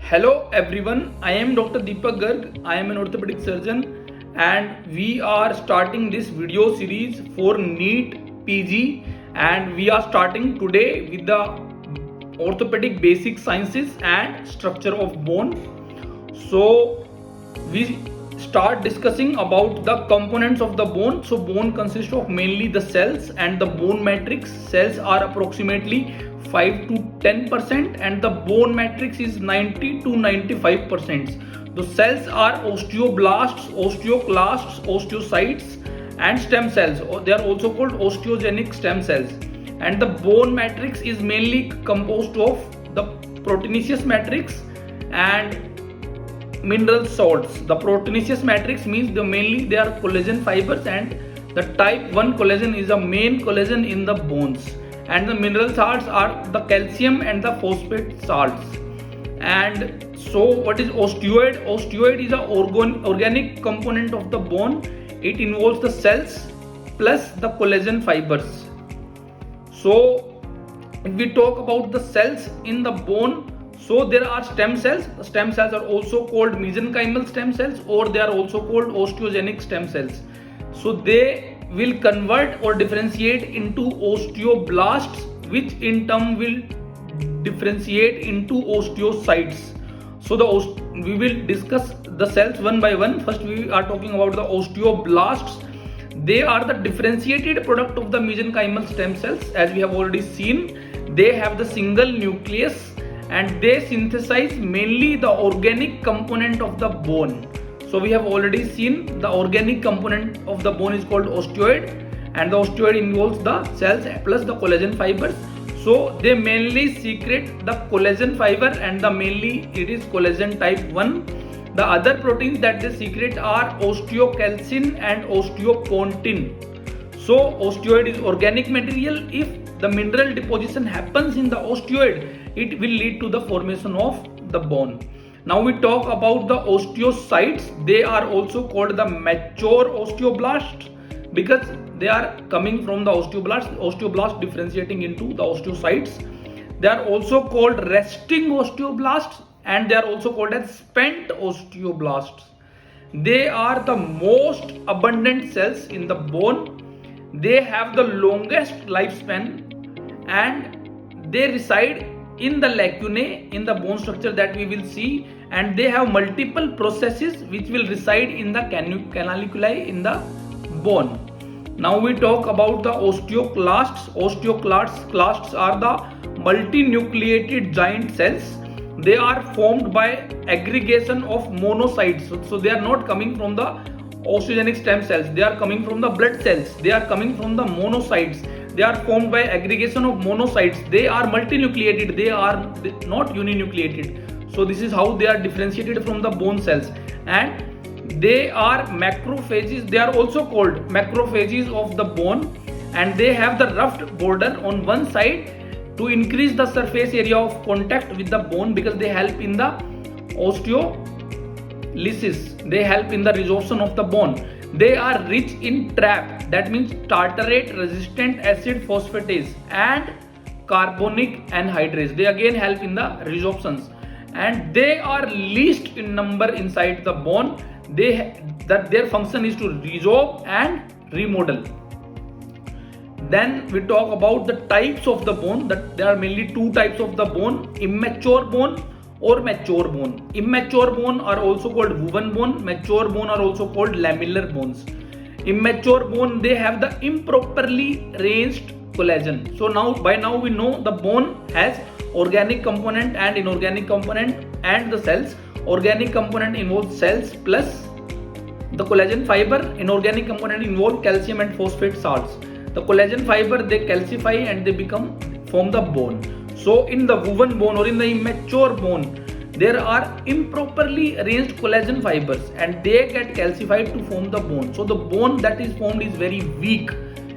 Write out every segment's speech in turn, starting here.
Hello everyone, I am Dr. Deepak Garg. I am an orthopedic surgeon and we are starting this video series for NEET PG, and we are starting today with the orthopedic basic sciences and structure of bone. So we start discussing about the components of the bone. So bone consists of mainly the cells and the bone matrix. Cells are approximately 5 to 10% and the bone matrix is 90 to 95%. The cells are osteoblasts, osteoclasts, osteocytes and stem cells. They are also called osteogenic stem cells. And the bone matrix is mainly composed of the proteinaceous matrix and mineral salts. The proteinaceous matrix means mainly they are collagen fibers, and the type 1 collagen is a main collagen in the bones, and the mineral salts are the calcium and the phosphate salts. And so what is osteoid? Osteoid is a organic component of the bone. It involves the cells plus the collagen fibers. So if we talk about the cells in the bone, so there are stem cells. The stem cells are also called mesenchymal stem cells, or they are also called osteogenic stem cells. So they will convert or differentiate into osteoblasts, which in turn will differentiate into osteocytes. So we will discuss the cells one by one. First we are talking about the osteoblasts. They are the differentiated product of the mesenchymal stem cells. As we have already seen, they have the single nucleus and they synthesize mainly the organic component of the bone. So we have already seen the organic component of the bone is called osteoid, and the osteoid involves the cells plus the collagen fibers. So they mainly secrete the collagen fiber, and mainly it is collagen type 1. The other proteins that they secrete are osteocalcin and osteopontin. So osteoid is organic material. If the mineral deposition happens in the osteoid, it will lead to the formation of the bone. Now we talk about the osteocytes. They are also called the mature osteoblasts because they are coming from the osteoblast differentiating into the osteocytes. They are also called resting osteoblasts, and they are also called as spent osteoblasts. They are the most abundant cells in the bone. They have the longest lifespan and they reside in the lacunae in the bone structure that we will see, and they have multiple processes which will reside in the canaliculi in the bone. Now we talk about the osteoclasts. Osteoclasts are the multinucleated giant cells. They are formed by aggregation of monocytes. So they are not coming from the osteogenic stem cells. They are coming from the blood cells. They are coming from the monocytes. They are formed by aggregation of monocytes. They are multinucleated. They are not uninucleated. So this is how they are differentiated from the bone cells. And they are macrophages. They are also called macrophages of the bone, and they have the roughed border on one side to increase the surface area of contact with the bone, because they help in the osteolysis. They help in the resorption of the bone. They are rich in TRAP, that means tartarate resistant acid phosphatase, and carbonic anhydrase. They again help in the resorptions, and they are least in number inside the bone. Their function is to resorb and remodel. Then we talk about the types of the bone. That there are mainly two types of the bone: immature bone or mature bone. Immature bone are also called woven bone. Mature bone are also called lamellar bones. Immature bone, they have the improperly arranged collagen. So by now we know the bone has organic component and inorganic component and the cells. Organic component involves cells plus the collagen fiber. Inorganic component involves calcium and phosphate salts. The collagen fiber, they calcify and they form the bone. So in the woven bone or in the immature bone, there are improperly arranged collagen fibers and they get calcified to form the bone. So the bone that is formed is very weak,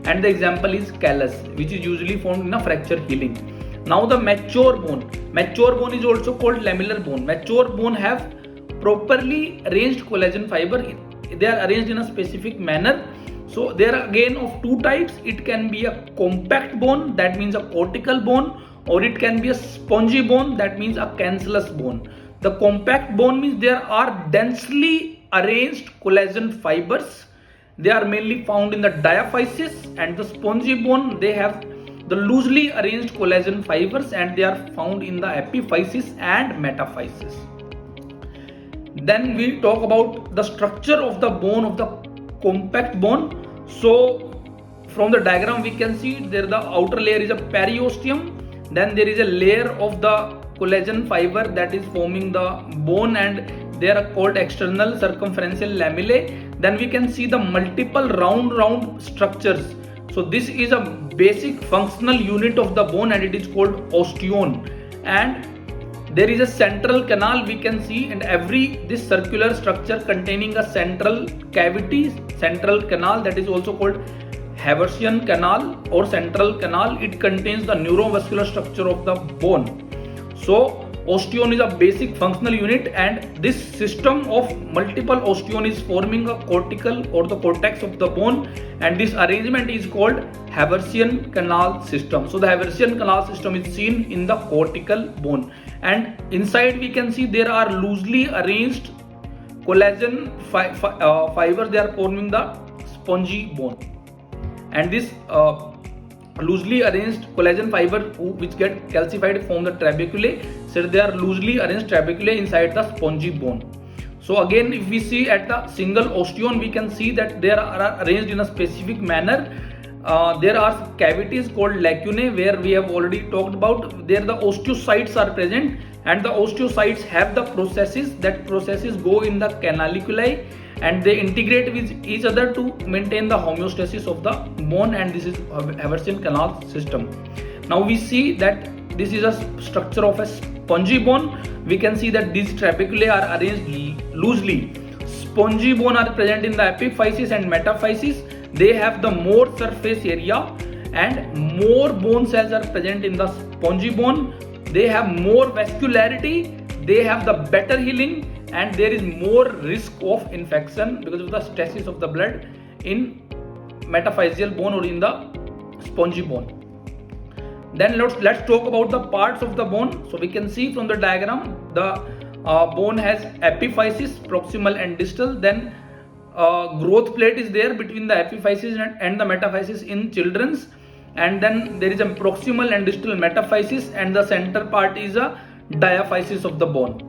and the example is callus, which is usually formed in a fracture healing. Now the mature bone. Mature bone is also called lamellar bone. Mature bone have properly arranged collagen fiber. They are arranged in a specific manner. So there are again of two types. It can be a compact bone, that means a cortical bone, or it can be a spongy bone, that means a cancellous bone. The compact bone means there are densely arranged collagen fibers. They are mainly found in the diaphysis, and the spongy bone, they have the loosely arranged collagen fibers and they are found in the epiphysis and metaphysis. Then we talk about the structure of the bone, of the compact bone. So from the diagram we can see there the outer layer is a periosteum, then there is a layer of the collagen fiber that is forming the bone and they are called external circumferential lamellae. Then we can see the multiple round structures. So this is a basic functional unit of the bone and it is called osteon. And there is a central canal we can see, and this circular structure containing a central cavity, central canal, that is also called Haversian canal or central canal. It contains the neurovascular structure of the bone. So osteon is a basic functional unit, and this system of multiple osteon is forming a cortical or the cortex of the bone, and this arrangement is called Haversian canal system. So the Haversian canal system is seen in the cortical bone, and inside we can see there are loosely arranged collagen fibers. They are forming the spongy bone, and this loosely arranged collagen fiber which get calcified form the trabeculae. So they are loosely arranged trabeculae inside the spongy bone. So again, if we see at the single osteon, we can see that they are arranged in a specific manner. There are cavities called lacunae where we have already talked about. There the osteocytes are present, and the osteocytes have the processes. That processes go in the canaliculi and they integrate with each other to maintain the homeostasis of the bone, and this is Haversian canal system. Now we see that this is a structure of a spongy bone. We can see that these trabeculae are arranged loosely. Spongy bone are present in the epiphysis and metaphysis. They have the more surface area and more bone cells are present in the spongy bone. They have more vascularity, they have the better healing, and there is more risk of infection because of the stasis of the blood in metaphyseal bone or in the spongy bone. Then let's talk about the parts of the bone. So we can see from the diagram the bone has epiphysis, proximal and distal. Then growth plate is there between the epiphysis and the metaphysis in children's, and then there is a proximal and distal metaphysis, and the center part is a diaphysis of the bone.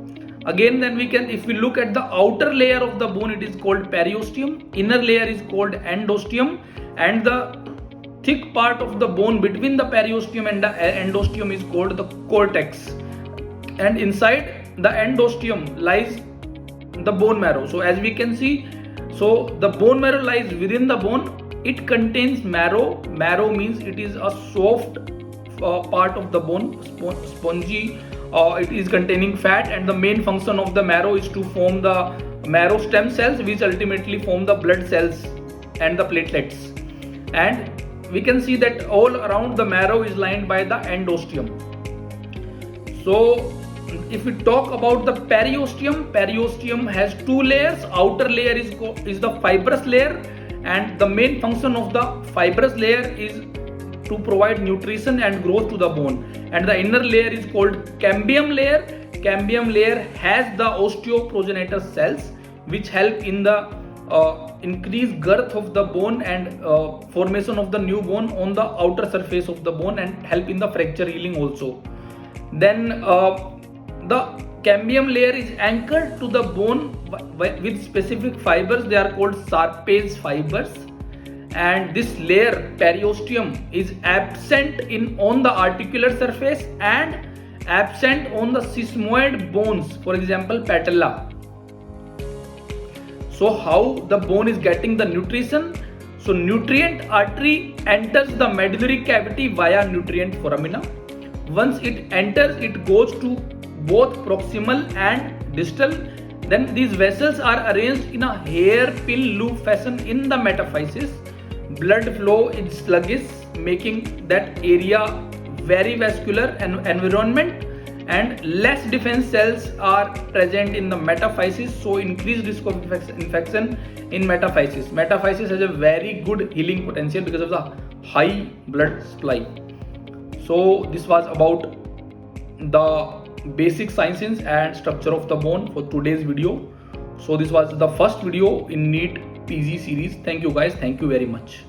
Again, then we can, if we look at the outer layer of the bone, it is called periosteum, inner layer is called endosteum, and the thick part of the bone between the periosteum and the endosteum is called the cortex, and inside the endosteum lies the bone marrow. So as we can see, so the bone marrow lies within the bone. It contains marrow. Marrow means it is a soft part of the bone, spongy. It is containing fat, and the main function of the marrow is to form the marrow stem cells, which ultimately form the blood cells and the platelets. And we can see that all around the marrow is lined by the endosteum. So if we talk about the periosteum has two layers. Outer layer is the fibrous layer, and the main function of the fibrous layer is to provide nutrition and growth to the bone, and the inner layer is called cambium layer. Cambium layer has the osteoprogenitor cells which help in the increased girth of the bone and formation of the new bone on the outer surface of the bone, and help in the fracture healing also. Then the cambium layer is anchored to the bone with specific fibers. They are called Sharpey's fibers, and this layer periosteum is absent on the articular surface and absent on the sesamoid bones, for example patella. So how the bone is getting the nutrition? So nutrient artery enters the medullary cavity via nutrient foramina. Once it enters, it goes to both proximal and distal. Then these vessels are arranged in a hairpin loop fashion in the metaphysis. Blood flow is sluggish, making that area very vascular environment, and less defense cells are present in the metaphysis, so increased risk of infection in metaphysis. Metaphysis has a very good healing potential because of the high blood supply. So this was about the basic sciences and structure of the bone for today's video. So this was the first video in NEET PG series. Thank you guys. Thank you very much.